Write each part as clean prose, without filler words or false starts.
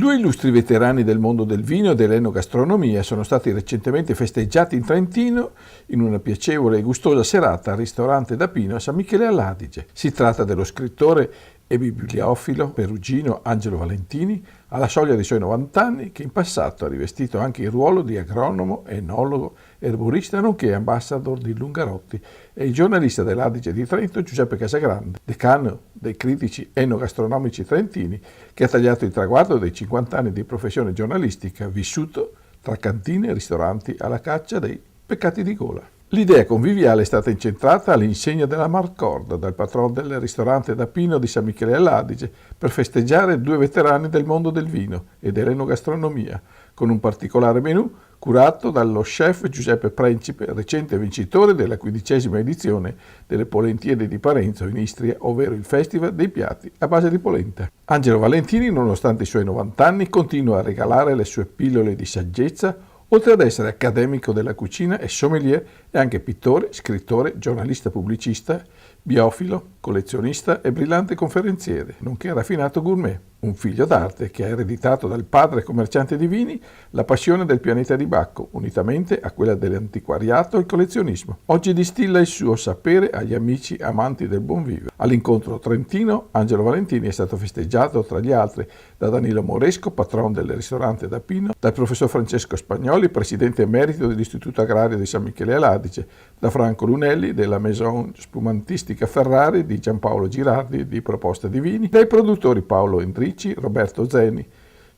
Due illustri veterani del mondo del vino e dell'enogastronomia sono stati recentemente festeggiati in Trentino in una piacevole e gustosa serata al ristorante da Pino a San Michele all'Adige. Si tratta dello scrittore e bibliofilo perugino Angelo Valentini, alla soglia dei suoi 90 anni, che in passato ha rivestito anche il ruolo di agronomo, enologo, erborista, nonché ambassador di Lungarotti, e il giornalista dell'Adige di Trento Giuseppe Casagrande, decano dei critici enogastronomici trentini, che ha tagliato il traguardo dei 50 anni di professione giornalistica, vissuto tra cantine e ristoranti alla caccia dei peccati di gola. L'idea conviviale è stata incentrata all'insegna della Marcorda dal patrono del ristorante da Pino di San Michele all'Adige per festeggiare due veterani del mondo del vino e dell'enogastronomia, con un particolare menù curato dallo chef Giuseppe Principe, recente vincitore della 15ª edizione delle Polentiere di Parenzo in Istria, ovvero il Festival dei piatti a base di polenta. Angelo Valentini, nonostante i suoi 90 anni, continua a regalare le sue pillole di saggezza. Oltre ad essere accademico della cucina e sommelier, è anche pittore, scrittore, giornalista pubblicista, biofilo, collezionista e brillante conferenziere, nonché raffinato gourmet. Un figlio d'arte che ha ereditato dal padre commerciante di vini la passione del pianeta di Bacco, unitamente a quella dell'antiquariato e il collezionismo. Oggi distilla il suo sapere agli amici amanti del buon vivere. All'incontro trentino, Angelo Valentini è stato festeggiato, tra gli altri, da Danilo Moresco, patron del ristorante da Pino, dal professor Francesco Spagnoli, presidente emerito dell'Istituto Agrario di San Michele all'Adige, da Franco Lunelli della Maison Spumantistica Ferrari, di Giampaolo Girardi di Proposta di Vini, dai produttori Paolo Endrici, Roberto Zeni,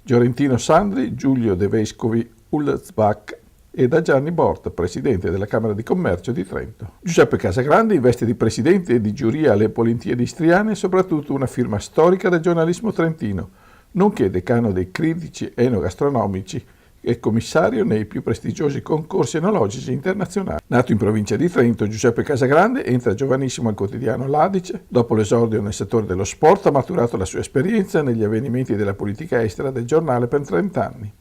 Giorentino Sandri, Giulio De Vescovi Ulzbach e da Gianni Borta, presidente della Camera di Commercio di Trento. Giuseppe Casagrande, in veste di presidente e di giuria alle Polentiere istriane, è soprattutto una firma storica del giornalismo trentino, nonché decano dei critici enogastronomici e commissario nei più prestigiosi concorsi enologici internazionali. Nato in provincia di Trento, Giuseppe Casagrande entra giovanissimo al quotidiano L'Adige. Dopo l'esordio nel settore dello sport, ha maturato la sua esperienza negli avvenimenti della politica estera del giornale per 30 anni.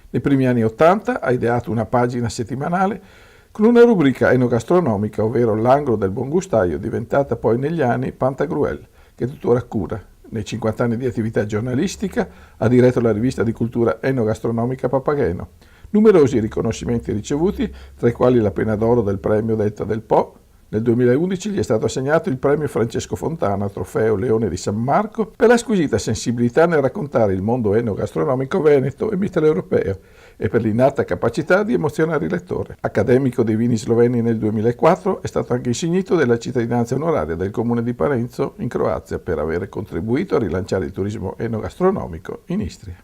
Nei primi anni 80 ha ideato una pagina settimanale con una rubrica enogastronomica, ovvero l'angolo del buon gustaio, diventata poi negli anni Pantagruel, che tuttora cura. Nei 50 anni di attività giornalistica ha diretto la rivista di cultura enogastronomica Papageno. Numerosi riconoscimenti ricevuti, tra i quali la penna d'oro del premio Delta del Po. Nel 2011 gli è stato assegnato il premio Francesco Fontana, trofeo Leone di San Marco, per la squisita sensibilità nel raccontare il mondo enogastronomico veneto e mitteleuropeo e per l'innata capacità di emozionare il lettore. Accademico dei vini sloveni nel 2004, è stato anche insignito della cittadinanza onoraria del comune di Parenzo in Croazia per aver contribuito a rilanciare il turismo enogastronomico in Istria.